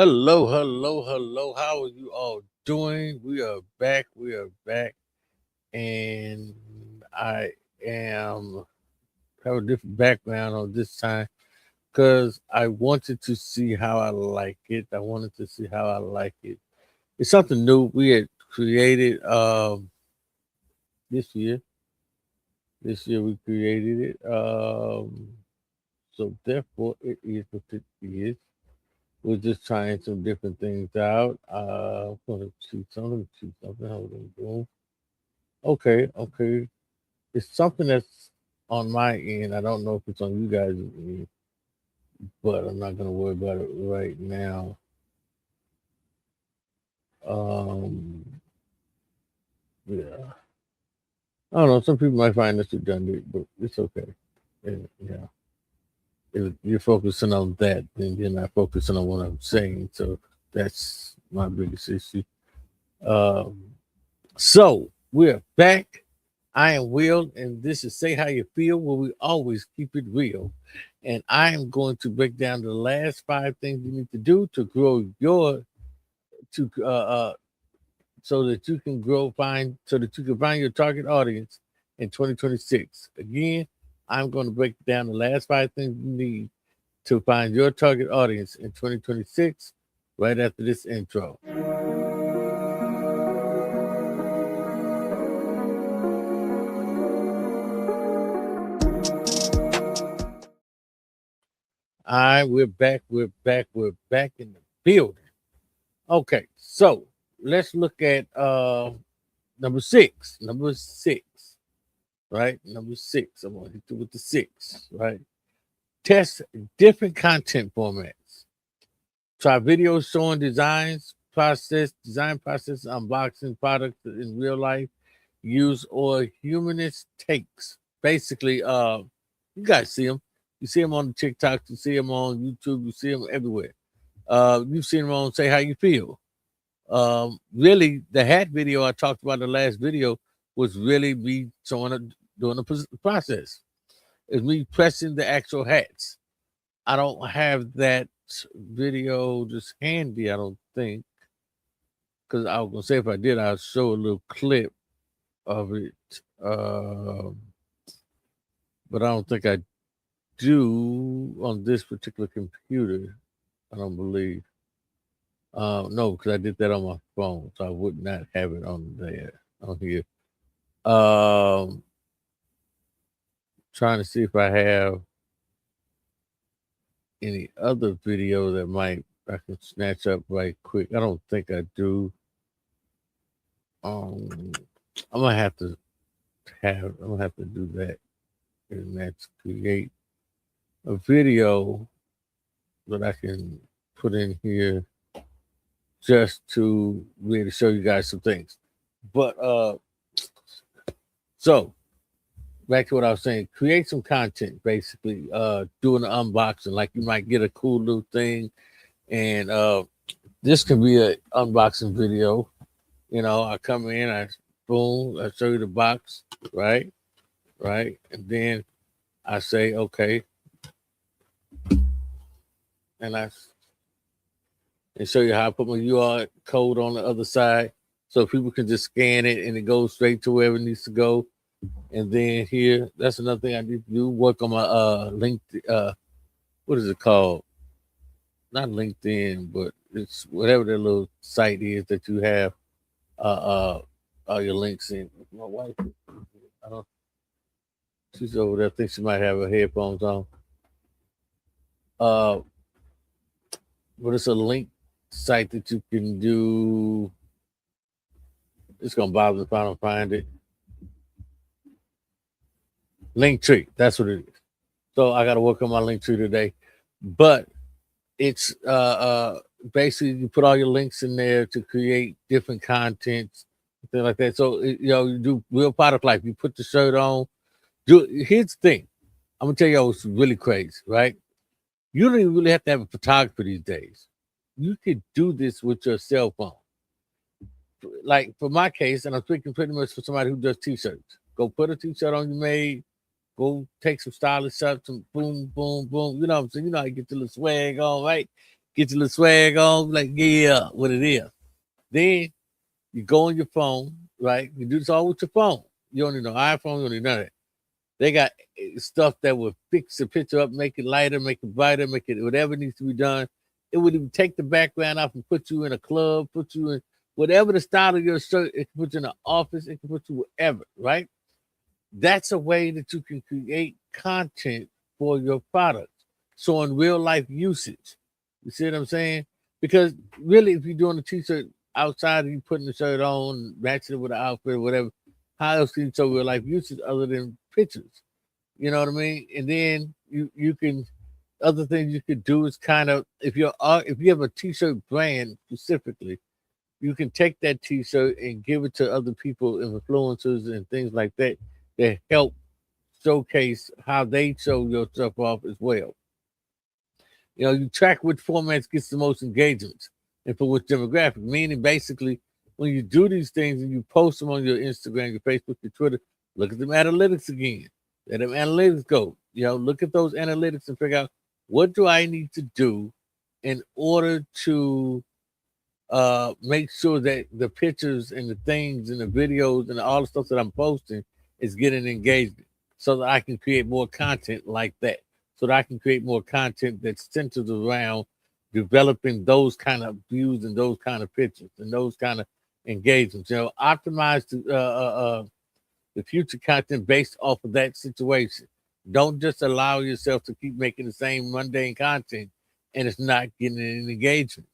Hello, hello, hello. How are you all doing? We are back. We are back. And I am have a different background on this time because I wanted to see how I like it. I wanted to see how I like it. It's something new we had created this year. This year we created it. So therefore it is what it is. We're just trying some different things out. I'm gonna choose something. Let me choose something. Hold on, boom. Okay, okay. It's something that's on my end. I don't know if it's on you guys' end, but I'm not gonna worry about it right now. Um, yeah. I don't know. Some people might find this redundant, but it's okay. Yeah. If you're focusing on that, then you're not focusing on what I'm saying. So that's my biggest issue. Um, So we're back. I am Will, and this is Say How You Feel, where we always keep it real. And I am going to break down the last five things you need to do to grow your to so that you can so that you can find your target audience in 2026. Again, I'm going to break down the last five things you need to find your target audience in 2026 right after this intro. All right, we're back. We're back. We're back in the building. Okay, so let's look at number six. Number six, right? Number six. I'm gonna hit you with the six, right? Test different content formats. Try videos showing design process, unboxing products in real life, use or humanist takes. Basically, you guys see them. You see them on the TikTok, you see them on YouTube, you see them everywhere. You've seen them on Say How You Feel. Really, the hat video I talked about in the last video was really me doing the process. It's me pressing the actual hats. I don't have that video just handy, I don't think, because I was gonna say if I did, I'll show a little clip of it. But I don't think I do on this particular computer. I don't believe. No, because I did that on my phone, so I would not have it on there on here. Um, Trying to see if I have any other video that might I can snatch up right quick. I don't think I do. Um, I'm gonna have to I'm gonna have to do that, and that's create a video that I can put in here just to really show you guys some things. But so back to what I was saying, create some content basically, doing an unboxing. Like you might get a cool little thing, and this can be an unboxing video. I come in, I boom, I show you the box, right? Right. And then I say, okay, and I and show you how I put my UR code on the other side so people can just scan it and it goes straight to wherever it needs to go. And then here, that's another thing I need to do, work on my link what is it called? Not LinkedIn, but it's whatever that little site is that you have all your links in. My wife, I don't. She's over there. I think she might have her headphones on. Uh, but it's a link site that you can do. It's gonna bother me if I don't find it. Linktree. That's what it is. So I got to work on my Linktree today, but it's basically you put all your links in there to create different contents, things like that. So you do real product life. You put the shirt on. Here's the thing. I'm gonna tell you what's really crazy, right? You don't even really have to have a photographer these days. You could do this with your cell phone. Like for my case, and I'm speaking pretty much for somebody who does t-shirts. Go put a t-shirt on you made. Go take some stylish shots and boom, boom, boom. You know what I'm saying? You know how you get your little swag on, right? Get your little swag on, like, yeah, what it is. Then you go on your phone, right? You do this all with your phone. You don't need no iPhone, you don't need none of that. They got stuff that will fix the picture up, make it lighter, make it brighter, make it whatever needs to be done. It would even take the background off and put you in a club, put you in whatever the style of your shirt. It can put you in an office, it can put you wherever, right? That's a way that you can create content for your product. So in real life usage, you see what I'm saying? Because really, if you're doing a t-shirt outside and you putting the shirt on, matching it with an outfit or whatever, how else can you show real life usage other than pictures? You know what I mean? And then you can other things you could do is kind of if you have a t-shirt brand specifically, you can take that t-shirt and give it to other people, influencers and things like that that help showcase how they show your stuff off as well. You know, you track which formats gets the most engagements and for which demographic. Meaning, basically, when you do these things and you post them on your Instagram, your Facebook, your Twitter, look at them analytics again. Let them analytics go. You know, look at those analytics and figure out what do I need to do in order to make sure that the pictures and the things and the videos and all the stuff that I'm posting is getting engagement so that I can create more content like that. So that I can create more content that centers around developing those kind of views and those kind of pictures and those kind of engagements. You know, optimize the future content based off of that situation. Don't just allow yourself to keep making the same mundane content and it's not getting any engagement.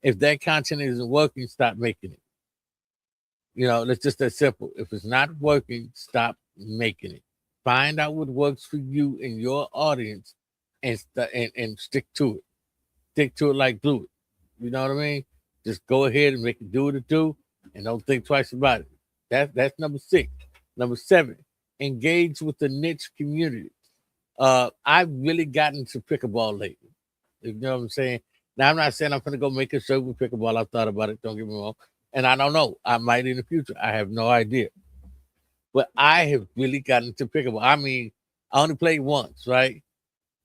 If that content isn't working, stop making it. You know, it's just that simple. If it's not working, stop making it. Find out what works for you and your audience and stick to it. Stick to it like glue it. You know what I mean? Just go ahead and make it do what it do and don't think twice about it. That's number 6. Number 7, engage with the niche community. I've really gotten to pickleball lately. You know what I'm saying? Now I'm not saying I'm gonna go make a show with pickleball. I've thought about it, don't get me wrong. And I don't know. I might in the future. I have no idea. But I have really gotten to pickleball. I mean, I only played once, right?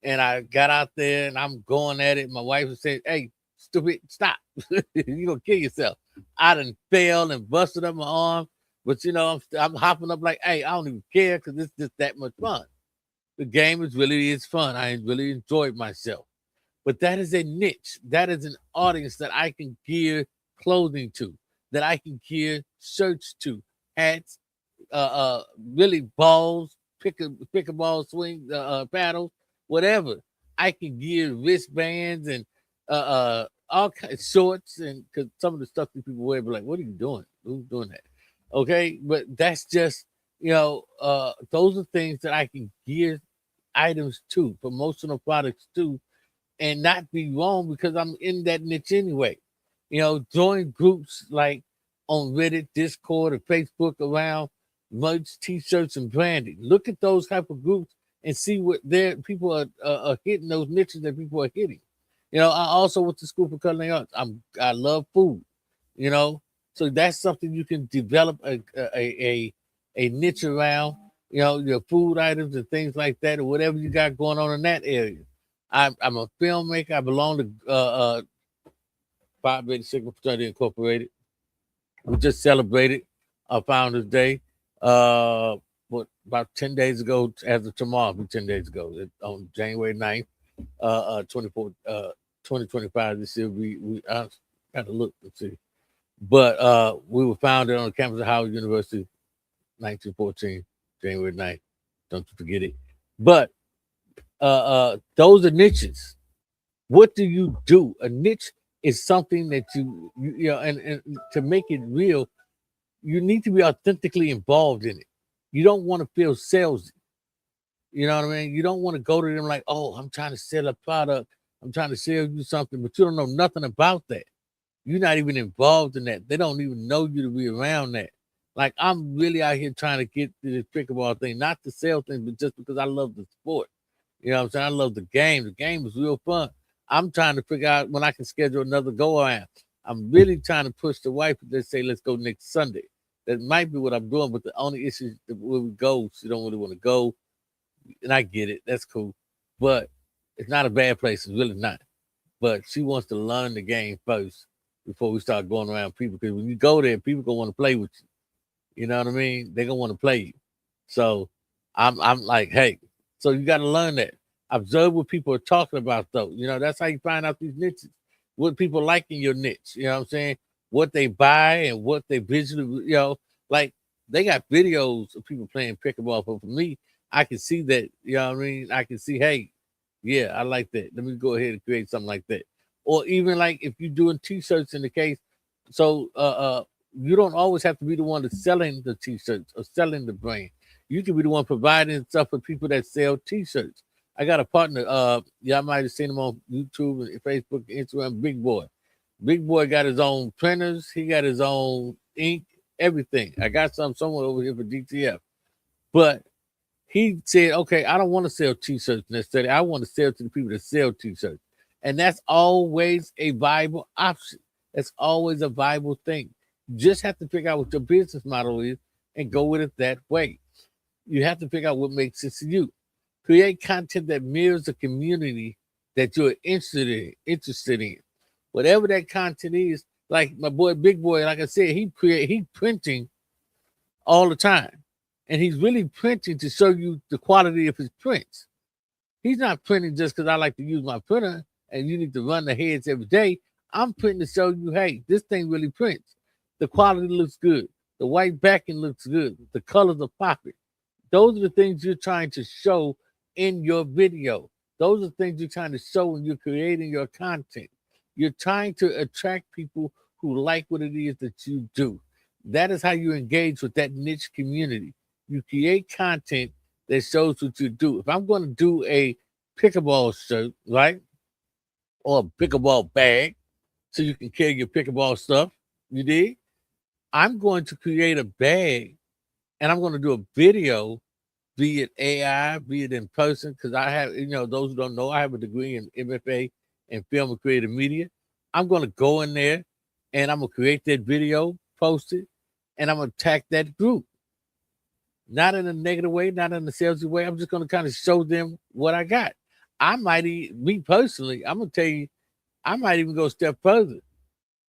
And I got out there and I'm going at it. My wife was saying, "Hey, stupid, stop. You're gonna kill yourself." I done fell and busted up my arm. But you know, I'm hopping up like, hey, I don't even care because it's just that much fun. The game is fun. I really enjoyed myself. But that is a niche. That is an audience that I can gear clothing to, that I can gear shirts to, hats, really balls, pick a ball swing, paddles, whatever. I can gear wristbands and all kinds of shorts and because some of the stuff that people wear, be like, what are you doing? Who's doing that? Okay, but that's just those are things that I can gear items to, promotional products to, and not be wrong because I'm in that niche anyway. You know, join groups like on Reddit, Discord, or Facebook around merch, t-shirts, and branding. Look at those type of groups and see what their people are hitting those niches that people are hitting. You know, I also went to school for culinary arts. I love food. You know, so that's something you can develop a niche around. You know, your food items and things like that, or whatever you got going on in that area. I'm a filmmaker. I belong to Phi Beta Sigma Fraternity Incorporated. We just celebrated our Founders Day. About 10 days ago, as of tomorrow, 10 days ago, on January 9th, 2025. This year, we I got to look and see. But we were founded on the campus of Howard University, 1914, January 9th. Don't you forget it. But those are niches. What do you do? A niche is something that you know, and to make it real, you need to be authentically involved in it. You don't want to feel salesy. You know what I mean? You don't want to go to them like, oh, I'm trying to sell a product. I'm trying to sell you something, but you don't know nothing about that. You're not even involved in that. They don't even know you to be around that. Like I'm really out here trying to get to this pickleball thing, not to sell things, but just because I love the sport. You know what I'm saying? I love the game. The game is real fun. I'm trying to figure out when I can schedule another go around. I'm really trying to push the wife to say, let's go next Sunday. That might be what I'm doing, but the only issue is that when we go, she don't really want to go. And I get it. That's cool. But it's not a bad place. It's really not. but she wants to learn the game first before we start going around people. Because when you go there, people gonna want to play with you. You know what I mean? They're gonna want to play you. So I'm like, hey, so you got to learn that. Observe what people are talking about, though. You know, that's how you find out these niches. What people like in your niche. You know what I'm saying? What they buy and what they visually, like they got videos of people playing pickleball. But for me, I can see that. You know what I mean? I can see, hey, yeah, I like that. Let me go ahead and create something like that. Or even like if you're doing t-shirts in the case, so you don't always have to be the one that's selling the t-shirts or selling the brand. You can be the one providing stuff for people that sell t-shirts. I got a partner, y'all might have seen him on YouTube and Facebook, Instagram, Big Boy. Big Boy got his own printers, he got his own ink, everything. I got some somewhere over here for DTF. But he said, okay, I don't want to sell t-shirts necessarily. I want to sell to the people that sell t-shirts. And that's always a viable option. That's always a viable thing. You just have to figure out what your business model is and go with it that way. You have to figure out what makes sense to you. Create content that mirrors the community that you're interested in. Whatever that content is, like my boy Big Boy, like I said, he printing all the time. And he's really printing to show you the quality of his prints. He's not printing just because I like to use my printer and you need to run the heads every day. I'm printing to show you, hey, this thing really prints. The quality looks good. The white backing looks good. The colors are popping. Those are the things you're trying to show in your video. Those are the things you're trying to show when you're creating your content. You're trying to attract people who like what it is that you do. That is how you engage with that niche community. You create content that shows what you do. If I'm going to do a pickleball shirt, right, or a pickleball bag, so you can carry your pickleball stuff, you dig? I'm going to create a bag and I'm going to do a video, be it AI, be it in person, because I have, those who don't know, I have a degree in MFA in film and creative media. I'm going to go in there and I'm going to create that video, post it, and I'm going to attack that group. Not in a negative way, not in a salesy way. I'm just going to kind of show them what I got. Me personally, I'm going to tell you, I might even go a step further.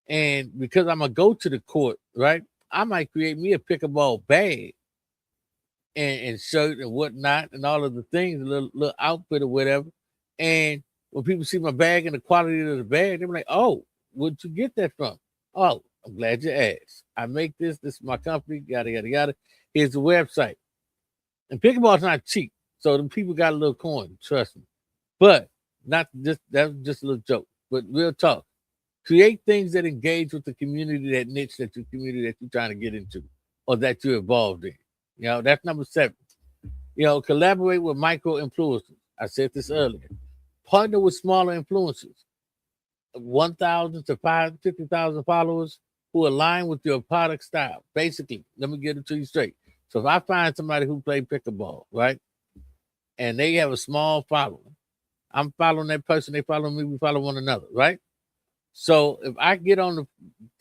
And because I'm going to go to the court, right? I might create me a pickleball bag and shirt and whatnot and all of the things, a little outfit or whatever. And when people see my bag and the quality of the bag, they're like, oh, where'd you get that from? Oh, I'm glad you asked. I make this. This is my company, yada, yada, yada. Here's the website. And pickleball's not cheap. So the people got a little coin, trust me. But not just that was just a little joke. But real talk. Create things that engage with the community, that niche, that your community that you're trying to get into or that you're involved in. That's number 7. Collaborate with micro influencers. I said this earlier. Partner with smaller influencers, 1,000 to 50,000 followers who align with your product style. Basically, let me get it to you straight. So if I find somebody who plays pickleball, right, and they have a small following, I'm following that person, they follow me, we follow one another, right? So if I get on the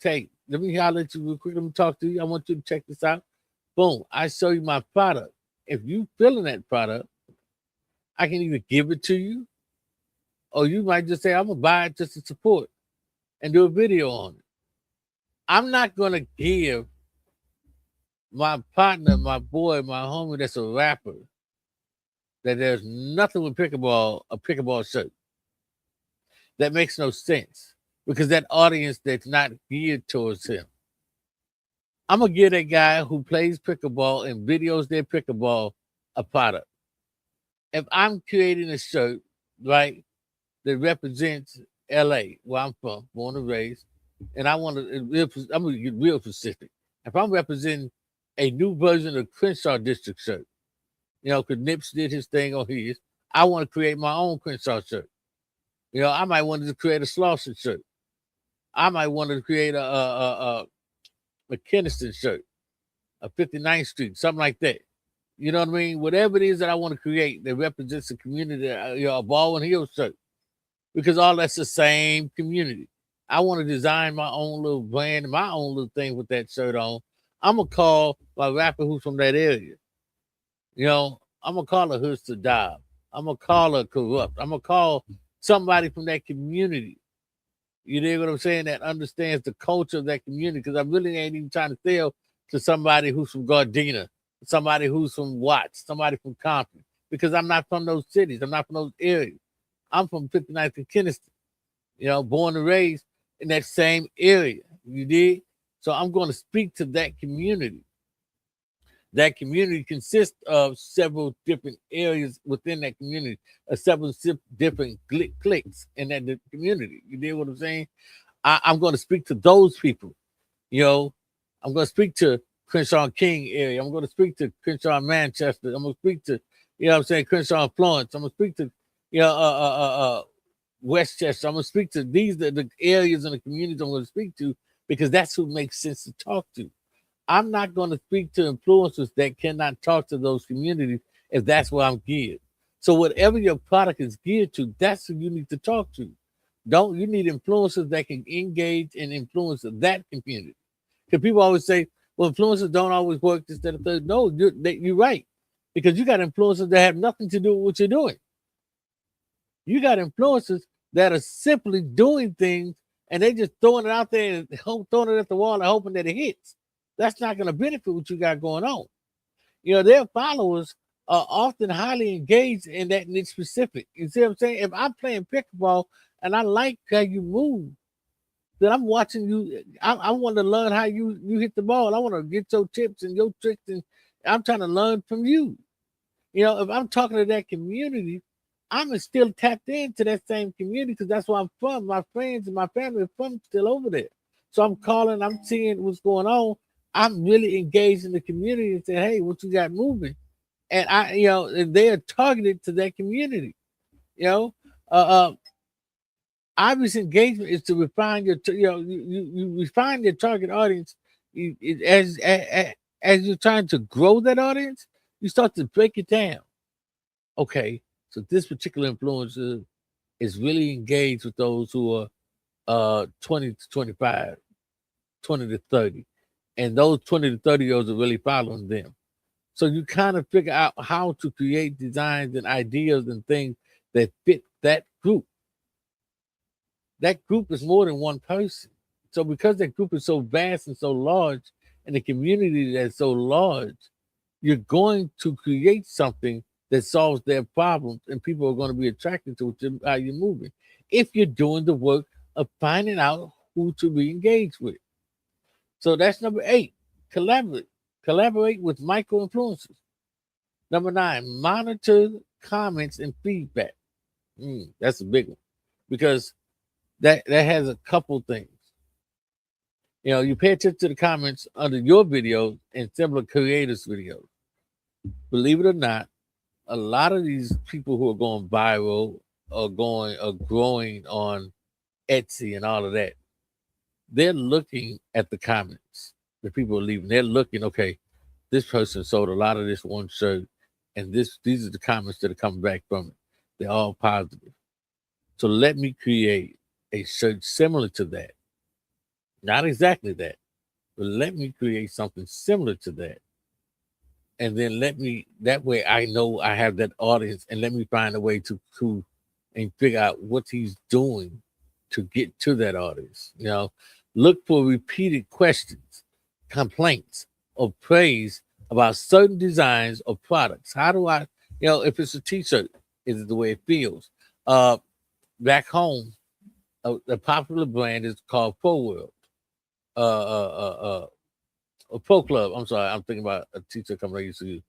tape, let me holler at you real quick, let me talk to you. I want you to check this out. Boom, I show you my product. If you feeling that product, I can either give it to you, or you might just say, I'm going to buy it just to support and do a video on it. I'm not going to give my partner, my boy, my homie that's a rapper, that there's nothing with pickleball, a pickleball shirt. That makes no sense because that audience that's not geared towards him. I'm going to give that guy who plays pickleball and videos their pickleball a product. If I'm creating a shirt, right, that represents LA, where I'm from, born and raised, and I'm going to get real specific. If I'm representing a new version of Crenshaw District shirt, because Nips did his thing on his, I want to create my own Crenshaw shirt. I might want to create a Slauson shirt. I might want to create a Keniston shirt, a 59th Street, something like that. You know what I mean? Whatever it is that I want to create that represents the community, a Baldwin Hills shirt, because all that's the same community. I want to design my own little brand, my own little thing with that shirt on. I'm going to call my rapper who's from that area. I'm going to call her Hood Sadab. I'm going to call her Corrupt. I'm going to call somebody from that community You dig what I'm saying? That understands the culture of that community. Because I really ain't even trying to sell to somebody who's from Gardena, somebody who's from Watts, somebody from Compton, because I'm not from those cities. I'm not from those areas. I'm from 59th and Kinnison, born and raised in that same area. You did? So I'm going to speak to that community. That community consists of several different areas within that community, several different cliques in that community. You did what I'm saying? I'm going to speak to those people. You know, I'm going to speak to Crenshaw King area. I'm going to speak to Crenshaw Manchester. I'm going to speak to, what I'm saying, Crenshaw Florence. I'm going to speak to, Westchester. I'm going to speak to these the areas and the communities I'm going to speak to because that's who makes sense to talk to. I'm not going to speak to influencers that cannot talk to those communities if that's where I'm geared. So whatever your product is geared to, that's who you need to talk to. Don't you need influencers that can engage and influence that community? Because people always say, well, influencers don't always work this, that, and third. No, you're right. Because you got influencers that have nothing to do with what you're doing. You got influencers that are simply doing things and they just throwing it out there and throwing it at the wall and hoping that it hits. That's not going to benefit what you got going on. Their followers are often highly engaged in that niche specific. You see what I'm saying? If I'm playing pickleball and I like how you move, then I'm watching you. I want to learn how you hit the ball. I want to get your tips and your tricks, and I'm trying to learn from you. If I'm talking to that community, I'm still tapped into that same community because that's where I'm from. My friends and my family are from still over there. So I'm calling, I'm seeing what's going on. I'm really engaged in the community and say, hey, what you got moving? And they are targeted to that community. Obvious engagement is to refine your, you refine your target audience. As you're trying to grow that audience, you start to break it down. Okay, so this particular influencer is really engaged with those who are 20 to 25, 20 to 30. And those 20 to 30-year-olds are really following them. So you kind of figure out how to create designs and ideas and things that fit that group. That group is more than one person. So because that group is so vast and so large, and the community that's so large, you're going to create something that solves their problems, and people are going to be attracted to how you're moving. If you're doing the work of finding out who to be engaged with. So that's number 8. Collaborate with micro influencers. Number 9, monitor comments and feedback. That's a big one because that has a couple things. You pay attention to the comments under your videos and similar creators' videos. Believe it or not, a lot of these people who are going viral are growing on Etsy and all of that. They're looking at the comments. The people are leaving. They're looking, okay, this person sold a lot of this one shirt, and these are the comments that are coming back from it. They're all positive. So let me create a shirt similar to that. Not exactly that, but let me create something similar to that. And then that way I know I have that audience, and let me find a way to and figure out what he's doing to get to that audience. Look for repeated questions, complaints, or praise about certain designs or products. How do I, if it's a t-shirt, is it the way it feels? Back home, a popular brand is called Pro World. Pro Club. I'm sorry, I'm thinking about a t-shirt company I used to use.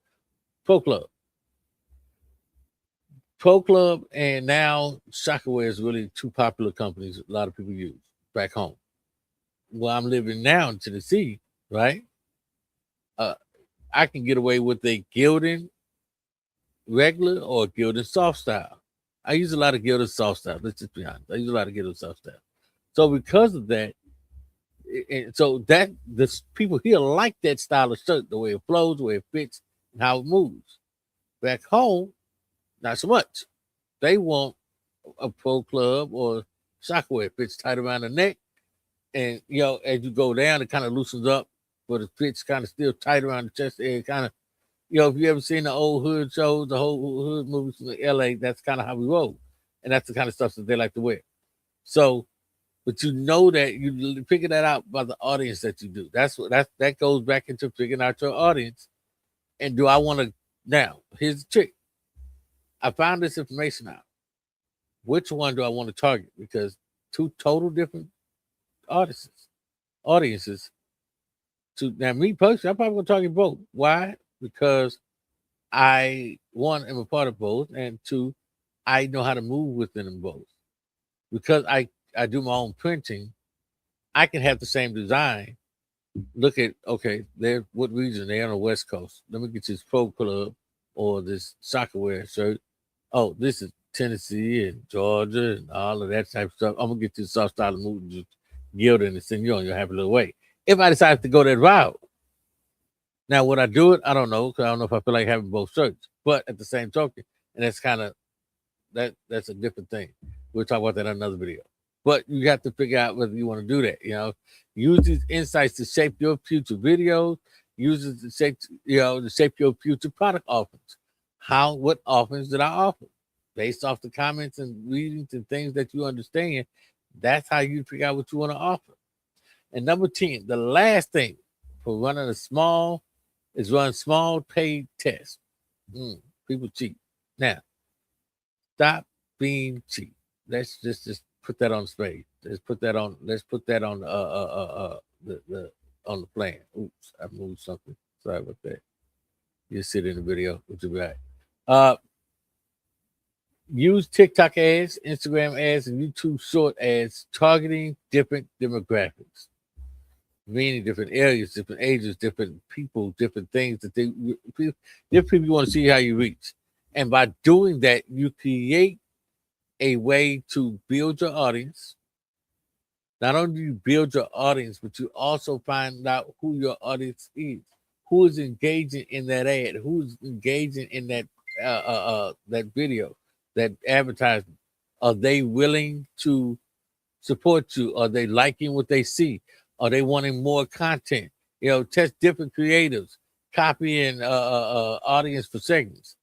Pro Club. Pro Club and now Shockaway is really two popular companies a lot of people use back home. Where I'm living now in Tennessee, right? I can get away with a Gildan regular or Gildan soft style. I use a lot of Gildan soft style. Let's just be honest. I use a lot of Gildan soft style. So because of that, and so that the people here like that style of shirt, the way it flows, the way it fits, and how it moves. Back home, not so much. They want a Pro Club or Shockaway. It fits tight around the neck, and as you go down, it kind of loosens up, but it fits kind of still tight around the chest area. Kind of, if you ever seen the old hood shows, the whole hood movies from LA, that's kind of how we roll, and that's the kind of stuff that they like to wear. So But you know that you figure that out by the audience that you do. That goes back into figuring out your audience. And do I want to now? Here's the trick. I found this information out. Which one do I want to target? Because two total different audiences. To now, me personally, I'm probably gonna target both. Why? Because I one am a part of both, and two, I know how to move within them both. Because I do my own printing, I can have the same design. Look at okay, they're what region? They're on the West Coast. Let me get this Pro Club or this soccer wear shirt. Oh, this is Tennessee and Georgia and all of that type of stuff. I'm gonna get this soft style of movement just yield and send you on your happy little way. If I decide to go that route, now would I do it? I don't know because I don't know if I feel like having both shirts. But at the same token, and that's kind of that's a different thing. We'll talk about that in another video. But you have to figure out whether you want to do that. Use these insights to shape your future videos. Use it to shape, to shape your future product offerings. What offerings did I offer? Based off the comments and readings and things that you understand, that's how you figure out what you want to offer. And number 10, the last thing for running is run small paid tests. People cheat. Now, stop being cheap. Let's just put that on the page. Let's put that on the on the plan. Oops, I moved something. Sorry about that. You sit in the video, which will be right. Use TikTok ads, Instagram ads, and YouTube short ads targeting different demographics, meaning different areas, different ages, different people, different things that different people you want to see how you reach. And by doing that, you create a way to build your audience. Not only do you build your audience, but you also find out who your audience is, who is engaging in that ad, who's engaging in that video, that advertisement. Are they willing to support you? Are they liking what they see? Are they wanting more content? Test different creatives, copying audience for segments.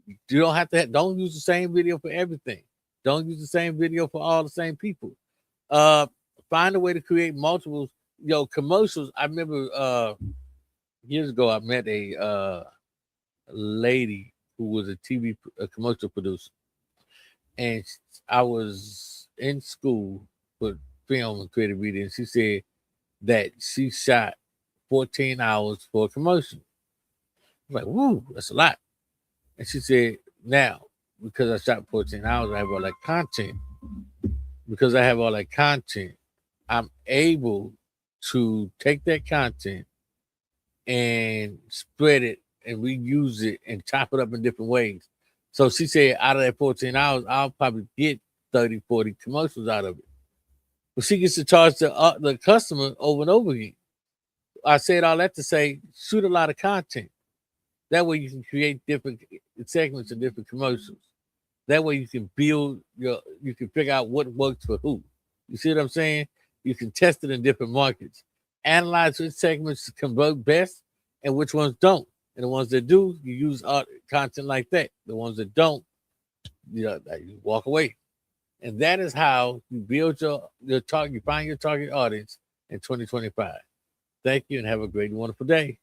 You don't have to. Don't use the same video for everything. Don't use the same video for all the same people. Find a way to create multiple, commercials. I remember years ago I met a lady who was a TV commercial producer, and I was in school for film and creative media, and she said that she shot 14 hours for a commercial. I'm like, woo, that's a lot. And she said, now, because I shot 14 hours, I have all that content. Because I have all that content, I'm able to take that content and spread it and reuse it and chop it up in different ways. So she said, out of that 14 hours, I'll probably get 30, 40 commercials out of it. But she gets to charge the customer over and over again. I said all that to say, shoot a lot of content. That way you can create different segments and different commercials. That way you can you can figure out what works for who. You see what I'm saying? You can test it in different markets. Analyze which segments convert best and which ones don't. And the ones that do, you use content like that. The ones that don't, you walk away. And that is how you build your target, you find your target audience in 2025. Thank you and have a great, wonderful day.